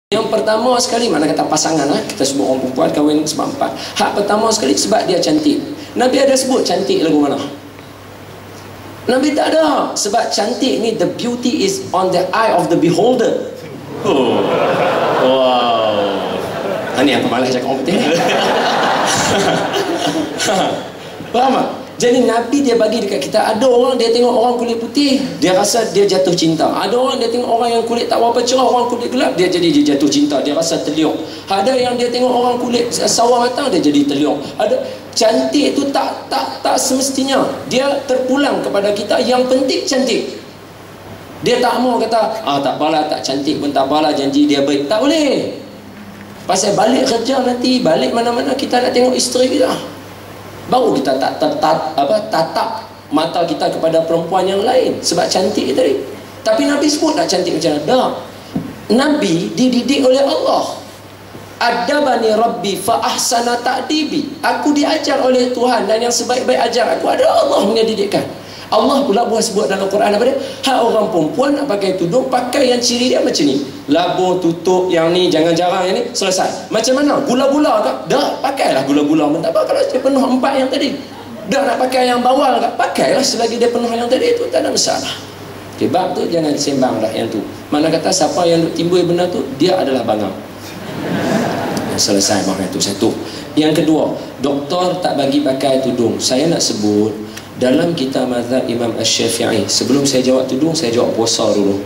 Yang pertama sekali, mana kata pasangan lah, kita sebut orang perempuan kahwin sebab empat. Hak pertama sekali sebab dia cantik. Nabi ada sebut cantik lagu mana? Nabi tak ada. Sebab cantik ni, the beauty is on the eye of the beholder. Oh. Wow. Ini aku malas cakap orang putih. Faham tak? Jadi Nabi dia bagi dekat kita, ada orang dia tengok orang kulit putih, dia rasa dia jatuh cinta. Ada orang dia tengok orang yang kulit tak berapa cerah, orang kulit gelap, dia jatuh cinta, dia rasa terliuk. Ada yang dia tengok orang kulit sawah matang, dia jadi terliuk. Ada cantik tu tak semestinya. Dia terpulang kepada kita, yang penting cantik. Dia tak mau kata, tak apalah, tak cantik pun tak apalah, janji dia baik. Tak boleh. Pasal balik kerja nanti, balik mana-mana kita nak tengok isteri kita. Baru kita tatap mata kita kepada perempuan yang lain sebab cantik tadi. Tapi Nabi sebut tak cantik macam mana? Tak. Nabi dididik oleh Allah. Adabani Rabbi fa ahsana ta'dibi. Aku diajar oleh Tuhan, dan yang sebaik-baik ajar aku adalah Allah punya didikan. Allah pula buat sebut dalam Quran apa dia? Hak orang perempuan nak pakai tudung, pakai yang ciri dia macam ni. Labur, tutup, yang ni, jangan jarang, yang ni, selesai. Macam mana? Gula-gula ke? Dah, pakailah gula-gula pun tak apa kalau dia penuh empat yang tadi. Dah nak pakai yang bawal ke? Pakailah selagi dia penuh yang tadi, itu tak ada masalah. Okay, bab tu jangan sembang dah yang tu. Mana kata siapa yang timbul benda tu, dia adalah bangau. Selesai bang itu satu. Yang kedua, doktor tak bagi pakai tudung. Saya nak sebut dalam kitab mazhab Imam Asy-Syafi'i. Sebelum saya jawab tudung, saya jawab puasa dulu.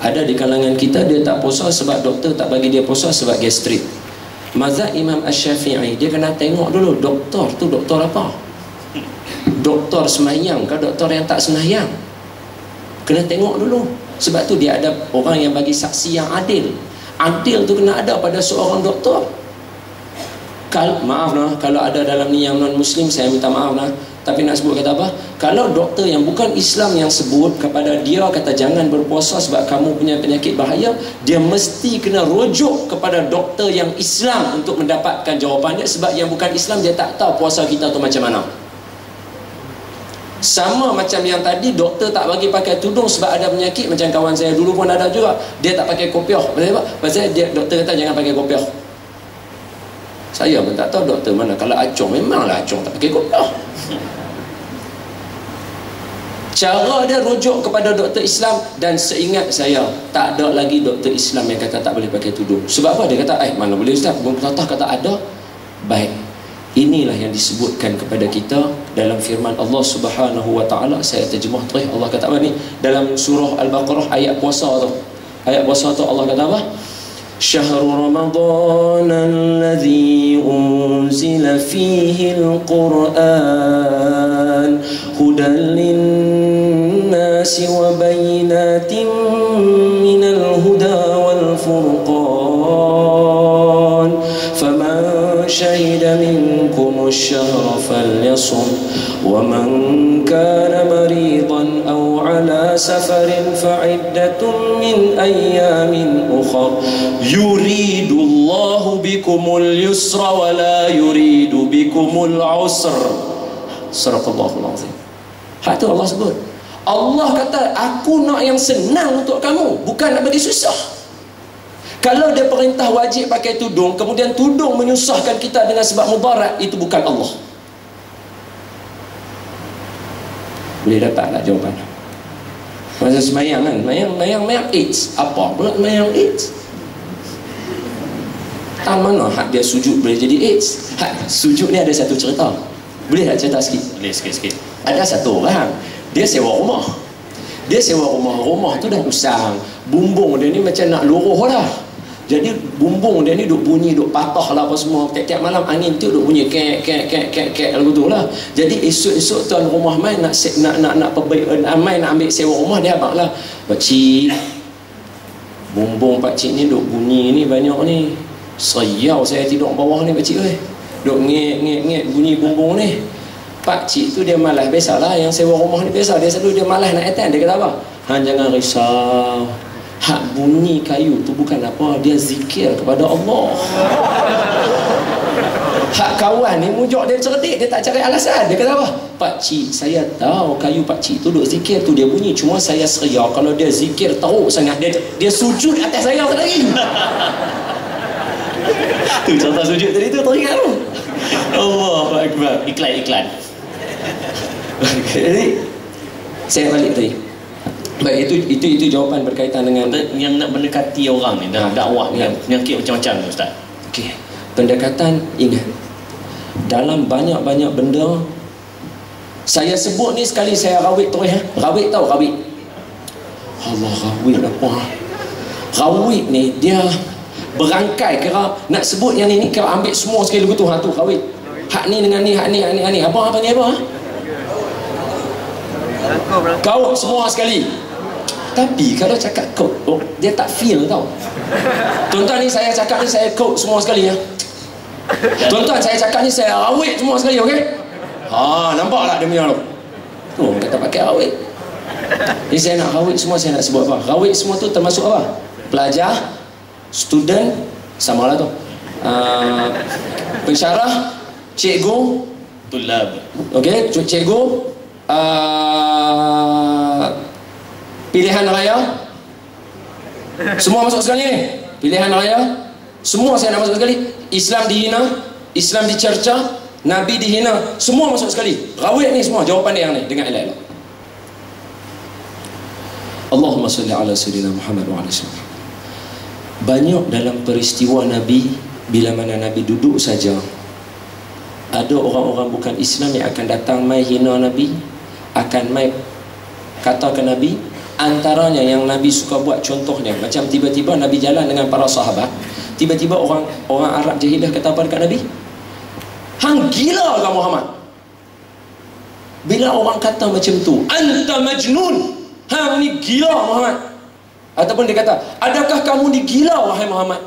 Ada di kalangan kita dia tak puasa sebab doktor tak bagi dia puasa sebab gastrik. Mazhab Imam Asy-Syafi'i, dia kena tengok dulu doktor tu doktor apa. Doktor sembahyang ke doktor yang tak sembahyang? Kena tengok dulu. Sebab tu dia ada orang yang bagi saksi yang adil. Adil tu kena ada pada seorang doktor. Maaf lah, kalau ada dalam ni yang non-Muslim, saya minta maaf lah. Tapi nak sebut kata apa? Kalau doktor yang bukan Islam yang sebut kepada dia, kata jangan berpuasa sebab kamu punya penyakit bahaya, dia mesti kena rujuk kepada doktor yang Islam untuk mendapatkan jawapan dia. Sebab yang bukan Islam, dia tak tahu puasa kita tu macam mana. Sama macam yang tadi, doktor tak bagi pakai tudung sebab ada penyakit. Macam kawan saya dulu pun ada juga, dia tak pakai kopiah. Pasal dia, doktor kata jangan pakai kopiah. Saya pun tak tahu doktor mana. Kalau acung, memanglah acung tak pakai kopiah. Cara dia rujuk kepada doktor Islam. Dan seingat saya, tak ada lagi doktor Islam yang kata tak boleh pakai tudung. Sebab apa? Dia kata, mana boleh Ustaz? Pemerintah kata ada. Baik, inilah yang disebutkan kepada kita dalam firman Allah Subhanahu wa ta'ala. Saya terjemah terus. Allah kata apa ni? Dalam surah Al-Baqarah, ayat puasa tu. Ayat puasa tu Allah kata apa? شهر رمضان الذي أنزل فيه القرآن هدى للناس وبينات من الهدى والفرقان فمن شهد منكم الشهر فليصم ومن كان مريضا أو على سفر فعدة من أيام أخر يريد الله بكم اليسر ولا يريد بكم العسر. صدق الله العظيم. Hak tu Allah sebut. Allah kata, aku nak yang senang untuk kamu, bukan nak bagi susah. Kalau dia perintah wajib pakai tudung, kemudian tudung menyusahkan kita dengan sebab mudarat, itu bukan Allah. Boleh dapat tak jawapan? Masa semayang kan, mayang AIDS. Apa pula mayang AIDS? Mana hak dia sujud boleh jadi AIDS? Hak sujud ni ada satu cerita. Boleh tak cerita sikit? Boleh sikit-sikit. Ada satu orang, dia sewa rumah. Dia sewa rumah tu dah usang. Bumbung dia ni macam nak luruh lah. Jadi bumbung dia ni duk bunyi, duk patah lah apa semua. Tiap-tiap malam angin tu duk bunyi kek lagu tu lah. Jadi esok-esok tuan rumah mai nak mai nak ambil sewa rumah, dia abang lah, pakcik, bumbung pakcik ni duk bunyi ni banyak ni. Sayau saya tidur bawah ni pakcik oi. Duk ngek bunyi bumbung ni. Pakcik tu dia malas, biasalah yang sewa rumah ni biasa, dia selalu dia malas nak attend. Dia kata apa? Jangan risau. Hak bunyi kayu tu bukan apa, dia zikir kepada Allah. Hak kawan ni mujok dia cerdik, dia tak cari alasan. Dia kata apa? Pakcik, saya tahu kayu pakcik tu duk zikir tu dia bunyi, cuma saya seria kalau dia zikir teruk sangat, dia sujud atas saya lagi. Tu contoh sujud tadi tu teringat tu. Allahu Akbar. Iklan. Jadi saya balik tadi. Baik, itu jawapan berkaitan dengan yang nak mendekati orang ni dalam dakwah ni, penyakit macam-macam Ustaz. okey. Pendekatan, ingat, dalam banyak-banyak benda saya sebut ni sekali saya rawit terus rawit tahu rawit. Allah, rawit apa? Rawit ni dia berangkai, kira nak sebut yang ni kira ambil semua sekali begitu. Tu rawit. Hak ni dengan ni, hak ni. Apa ni apa? Kau semua sekali. Tapi kalau cakap kau, dia tak feel tau. Tuan-tuan ni saya cakap ni saya kau semua sekali ya. Tuan-tuan saya cakap ni saya rawit semua sekali, okey? Nampak tak dia punya tu? Tu kata pakai rawit. Ni saya nak rawit semua, saya nak sebut apa? Rawit semua tu termasuk apa? Pelajar, student, sama lah tu. Pensyarah, cikgu, Tulab. okey, cikgu, pilihan raya, semua masuk sekali ni. Pilihan raya, semua saya nak masuk sekali. Islam dihina, Islam dicerca, Nabi dihina, semua masuk sekali. Rawit ni semua jawapan dia yang ni dengan elok-elok. Allahumma salli ala sayyidina Muhammad wa ala sallam. Banyak dalam peristiwa Nabi, bila mana Nabi duduk saja, ada orang-orang bukan Islam yang akan datang mai hina Nabi, akan mai kata ke Nabi. Antaranya yang Nabi suka buat contohnya, macam tiba-tiba Nabi jalan dengan para sahabat, tiba-tiba orang Arab jahilah kata apa dekat Nabi? Hang gila ke Muhammad? Bila orang kata macam tu, anta majnun, hang ni gila Muhammad. Ataupun dia kata, adakah kamu ni gila wahai Muhammad?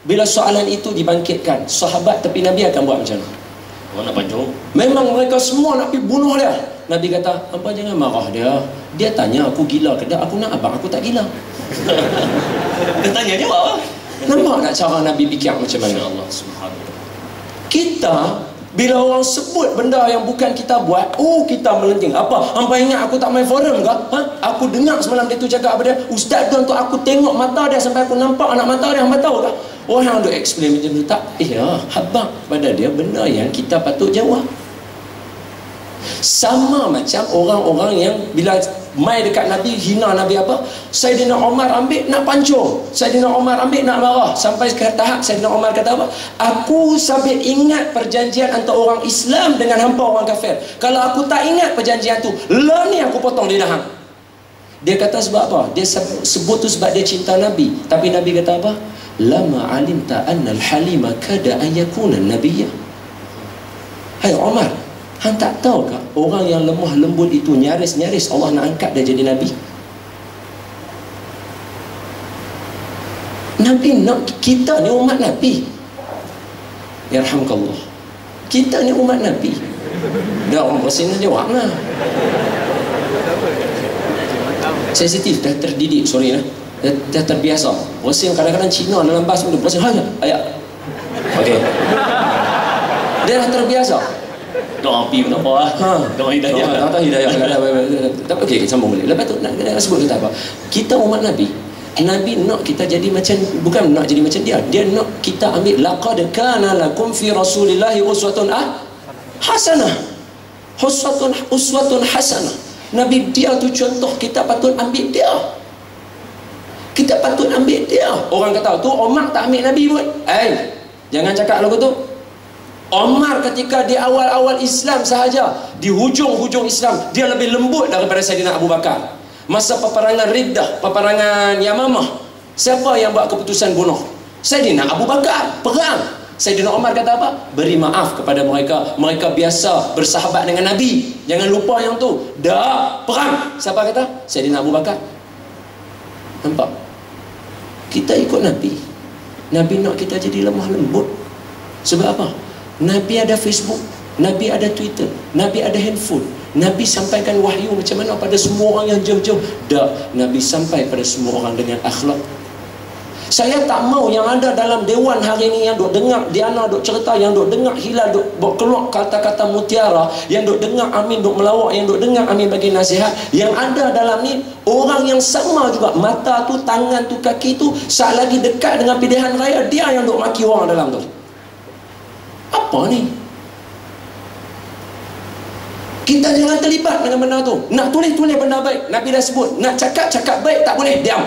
Bila soalan itu dibangkitkan, sahabat tepi Nabi akan buat macam mana? Orang nak pancung. Memang mereka semua nak pergi bunuh dia. Nabi kata, apa jangan marah dia. Dia tanya aku gila ke tak? Aku nak abang aku tak gila. Dia tanya jawab. Nampak tak cara Nabi fikir macam mana? Allah Subhanahu. Kita bila orang sebut benda yang bukan kita buat, kita melenting. Apa? Hampa ingat aku tak main forum ke? Aku dengar semalam dia tu cakap apa dia? Ustaz tu untuk aku tengok mata dia sampai aku nampak anak mata dia. Hampa tahu ke? Orang duk explain macam tu tak? Habang pada dia benda yang kita patut jawab. Sama macam orang-orang yang bila mai dekat Nabi, hina Nabi apa? Saidina Umar ambil nak pancung, Saidina Umar ambil nak marah, sampai ke tahap Saidina Umar kata apa? Aku sampai ingat perjanjian antara orang Islam dengan hampa orang kafir. Kalau aku tak ingat perjanjian tu, lah ni aku potong lidah hang. Dia kata sebab apa? Dia sebut tu sebab dia cinta Nabi. Tapi Nabi kata apa? Lama alimta anna al-halima kada an yakuna nabiyya. Hai Umar, hang tak tahu ke orang yang lemah lembut itu nyaris-nyaris Allah nak angkat dia jadi Nabi? Nabi nak kita ni umat Nabi. Yarhamkallah. Kita ni umat Nabi. Dah orang Pasir ni jawab lah. Sensitif, dah terdidik, sorry lah. Dah terbiasa. Pasir kadang-kadang Cina dalam bahasa pun Pasir ayat. Okey. Dia dah terbiasa. Doa api pun apa lah. Doa hidayah. Doa hidayah. Tapi okey, sambung boleh. Lepas tu nak sebut kita apa? Kita umat Nabi. Nabi nak kita jadi macam, bukan nak jadi macam dia. Dia nak kita ambil laqad kana lakum fi rasulillahi uswatun hasanah. Uswatun hasanah. Nabi dia tu contoh, kita patut ambil dia. Kita patut ambil dia. Orang kata tu Umar tak ambil Nabi pun. Jangan cakap lagu tu. Umar ketika di awal-awal Islam sahaja, di hujung-hujung Islam, dia lebih lembut daripada Saidina Abu Bakar. Masa peperangan Riddah, peperangan Yamamah, siapa yang buat keputusan bunuh? Saidina Abu Bakar. Perang. Saidina Umar kata apa? Beri maaf kepada mereka. Mereka biasa bersahabat dengan Nabi. Jangan lupa yang tu. Dah perang. Siapa kata? Saidina Abu Bakar. Nampak? Kita ikut Nabi. Nabi nak kita jadi lemah lembut. Sebab apa? Nabi ada Facebook, Nabi ada Twitter, Nabi ada handphone. Nabi sampaikan wahyu macam mana pada semua orang yang jauh-jauh. Tak, Nabi sampai pada semua orang dengan akhlak. Saya tak mau yang ada dalam dewan hari ni yang duk dengar Diana duk cerita, yang duk dengar Hilal duk keluar kata-kata mutiara, yang duk dengar Amin duk melawak, yang duk dengar Amin bagi nasihat. Yang ada dalam ni orang yang sama juga, mata tu, tangan tu, kaki tu, saat lagi dekat dengan pilihan raya, dia yang duk maki orang dalam tu. Apa ni? Kita jangan terlibat dengan benda tu. Nak tulis benda baik, Nabi dah sebut. Nak cakap baik tak boleh, diam.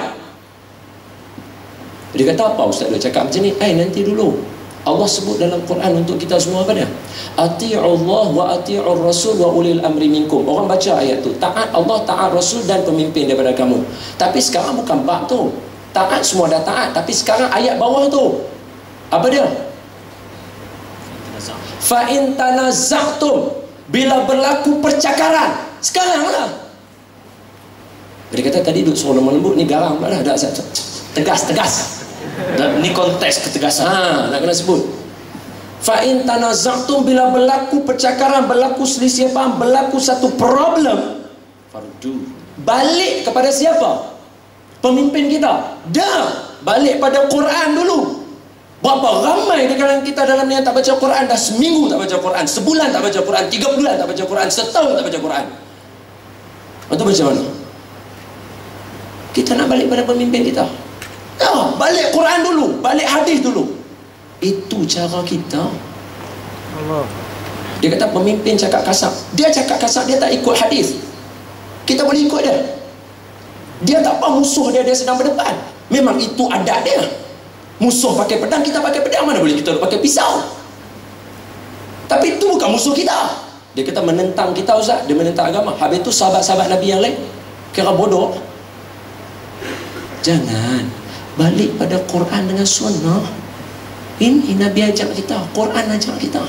Dia kata apa ustaz dia cakap macam ni? Nanti dulu. Allah sebut dalam Quran untuk kita semua apa dia? Ati'ullah wa ati'ur rasul wa ulil amri minkum. Orang baca ayat tu. Taat Allah, taat Rasul dan pemimpin daripada kamu. Tapi sekarang bukan bab tu. Taat semua dah taat. Tapi sekarang ayat bawah tu. Apa dia? Fa in tanaza'tum, bila berlaku percakaran. Sekarang lah. Dia kata tadi duduk suruh lemah lembut, ni garang lah. Tegas. Dan ni konteks ketegasan. Nak kena sebut. Fa in tanaza'tum, bila berlaku percakaran, berlaku selisih faham, berlaku satu problem, fardu, balik kepada siapa? Pemimpin kita. Dah, balik pada Quran dulu. Berapa ramai di kalangan kita dalam ni yang tak baca Quran, dah seminggu tak baca Quran, sebulan tak baca Quran, 3 bulan tak baca Quran, setahun tak baca Quran. Itu macam mana? Kita nak balik pada pemimpin kita. Balik Quran dulu, balik hadis dulu. Itu cara kita. Allah. Dia kata pemimpin cakap kasar. Dia cakap kasar, dia tak ikut hadis. Kita boleh ikut dia. Dia tak apa musuh dia sedang berdepan. Memang itu adat dia. Musuh pakai pedang, kita pakai pedang. Mana boleh kita pakai pisau? Tapi itu bukan musuh kita. Dia kata menentang kita ustaz. Dia menentang agama. Habis itu sahabat-sahabat Nabi yang lain kira bodoh. Jangan. Balik pada Quran dengan sunnah. Ini Nabi ajak kita, Quran ajak kita.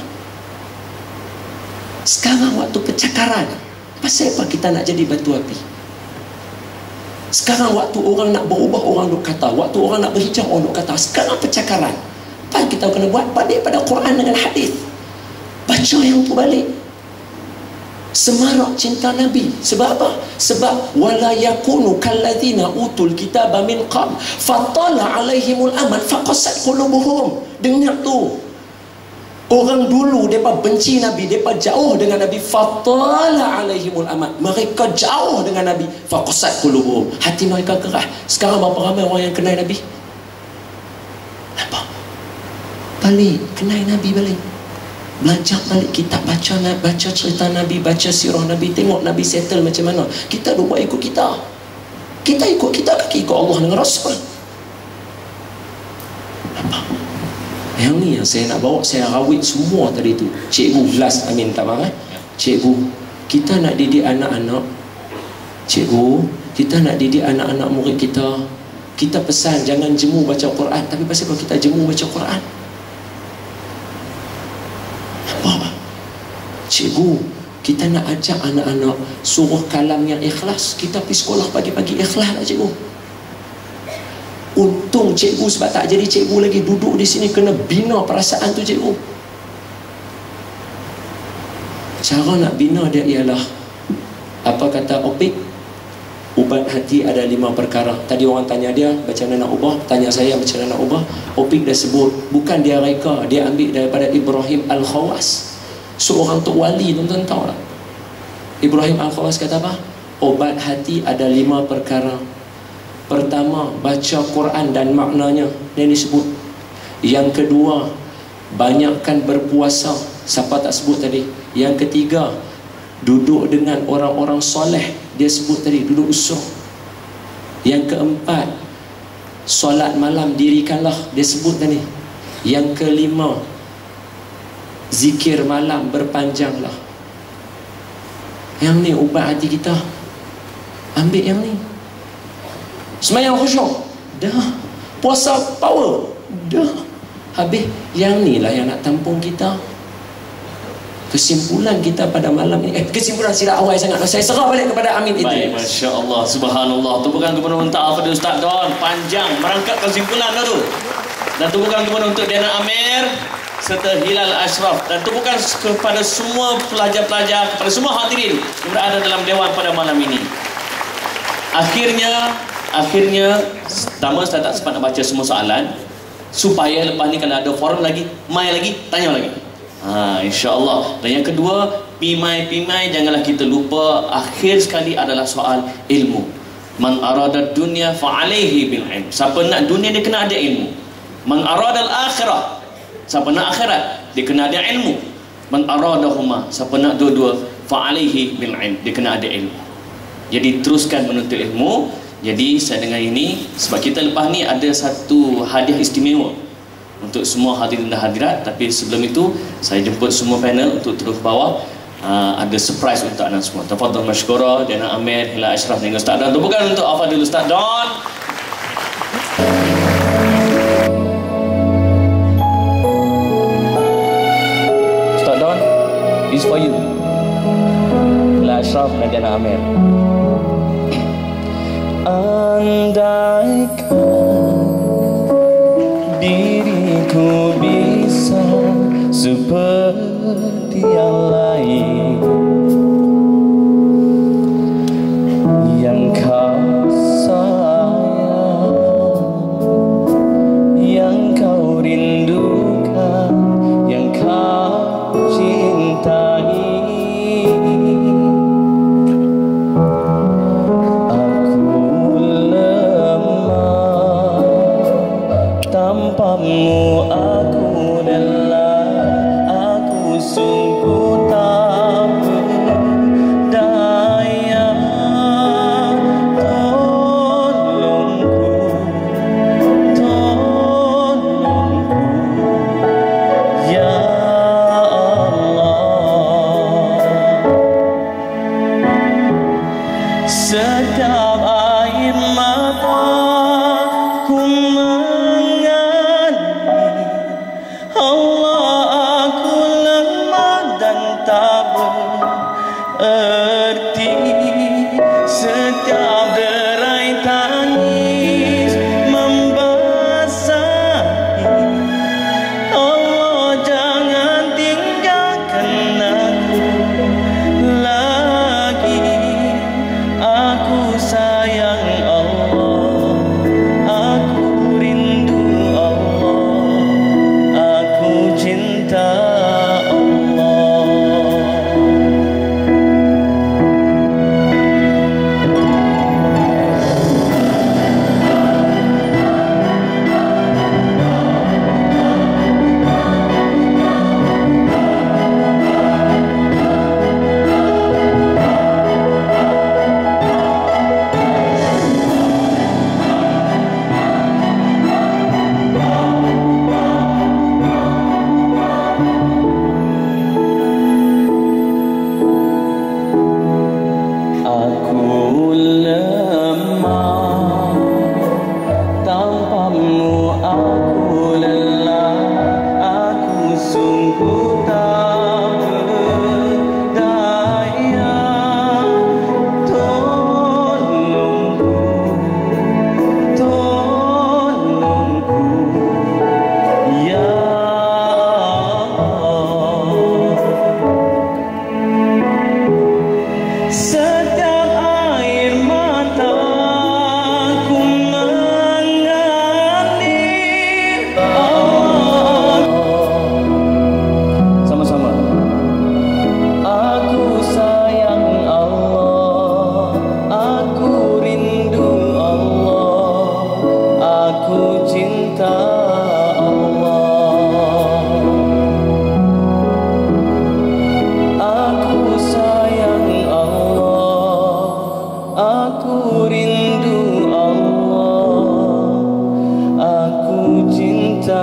Sekarang waktu percakaran, pasal apa kita nak jadi batu api? Sekarang waktu orang nak berubah, orang duk kata. Waktu orang nak berhijrah, orang duk kata. Sekarang percakaran, apa yang kita kena buat? Balik pada Quran dengan hadis. Baca yang tu balik. Semarak cinta Nabi. Sebab apa? Sebab wala yakunu kalladzina utul kitaba min qabl fatala alaihimul amad faqasat qulubuhum. Dengar tu. Orang dulu depa benci Nabi, depa jauh dengan Nabi, fatala alaihimul amad. Mereka jauh dengan Nabi, faqasat qulubuhum. Hati mereka keras. Sekarang berapa ramai orang yang kenal Nabi? Apa? Balik, kenal Nabi balik. Belajar balik kitab, baca cerita Nabi, baca sirah Nabi, tengok Nabi settle macam mana. Kita buat ikut kita. Kita ikut kita, kaki ikut Allah dengan Rasul. Apa? Yang ni yang saya nak bawa, saya rawit semua tadi tu. Cikgu, last, Amin tak marah. Cikgu, kita nak didik anak-anak. Cikgu, kita nak didik anak-anak murid kita. Kita pesan jangan jemu baca Quran. Tapi pasal kalau kita jemu baca Quran, cikgu, kita nak ajak anak-anak suruh kalam yang ikhlas. Kita pergi sekolah pagi-pagi ikhlas lah cikgu. Untung cikgu sebab tak jadi cikgu lagi, duduk di sini kena bina perasaan tu cikgu. Cara nak bina dia ialah, apa kata Opik? Ubat hati ada 5 perkara. Tadi orang tanya dia macam mana nak ubah, tanya saya macam mana nak ubah. Opik dah sebut, bukan dia reka, dia ambil daripada Ibrahim Al-Khawas, seorang tok wali. Tuan-tuan tahu tak? Ibrahim Al-Khawas kata apa? Obat hati ada 5 perkara. Pertama, baca Quran dan maknanya, yang disebut. Yang kedua, banyakkan berpuasa. Siapa tak sebut tadi? Yang ketiga, duduk dengan orang-orang soleh. Dia sebut tadi, duduk usul. Yang keempat, solat malam dirikanlah. Dia sebut tadi. Yang kelima, zikir malam berpanjanglah. Yang ni ubat hati kita. Ambil yang ni. Semayang khusyuk, dah. Puasa power, dah. Habis yang ni lah yang nak tampung kita. Kesimpulan kita pada malam ni, kesimpulan silap awal sangat. Saya serah balik kepada Amin itu. Baik, Masya Allah, Subhanallah. Tubuhkan kepada minta pada Ustaz Don. Panjang, merangkap kesimpulan dah tu. Dan tubuhkan kepada untuk Diana Amir serta Hilal Ashraf. Dan tubuhkan kepada semua pelajar-pelajar, kepada semua hadirin yang berada dalam dewan pada malam ini. Akhirnya pertama saya tak sempat nak baca semua soalan, supaya lepas ni kalau ada forum lagi, mai lagi, tanya lagi. InsyaAllah. Dan yang kedua, pimai-pimai janganlah kita lupa, akhir sekali adalah soal ilmu. Man arada dunya fa'alaihi bil ilm. Siapa nak dunia dia kena ada ilmu. Man arada al-akhirah Siapa nak akhirat, dia kena ada ilmu. Man aradahuma, siapa nak dua-dua, fa alaihi bil ilm, dia kena ada ilmu. Jadi teruskan menuntut ilmu. Jadi saya dengar ini sebab kita lepas ni ada satu hadiah istimewa untuk semua hadirin dan hadirat. Tapi sebelum itu saya jemput semua panel untuk terus ke bawah. Ada surprise untuk anda semua. Tafadhal mashkura, Jana Amir, Hilal Ashraf dan Ustaz Don. Tepukan untuk Al-Fadhil Ustaz Don. Ustaz Don, this for you. Hilal Ashraf dan Jana Amir. Andaikan diriku bisa seperti yang lain, yang kau sayang, yang kau rindukan, yang kau cintai. Tanpamu aku lelah, aku sungguh tak berdaya. Tolongku, ya Allah. Setiap air mataku Allah, aku lemah dan tak bererti. Setiap derai tangis membasahi. Allah, jangan tinggalkan aku lagi. Aku sayang Allah, aku rindu Allah, aku cinta Allah. Aku lemah, tanpamu aku lelah, aku sungguh tak berdaya. Tolongku, ya Allah. Setiap air mataku mengalir. Sama-sama. Aku sayang Allah, aku rindu Allah, aku cinta Allah. Aku sayang Allah, aku rindu Allah, aku cinta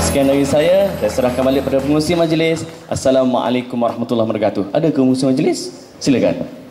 Sekian dari saya, saya serahkan balik pada pengurusi majlis. Assalamualaikum warahmatullahi wabarakatuh. Ada pengurusi majlis? Silakan.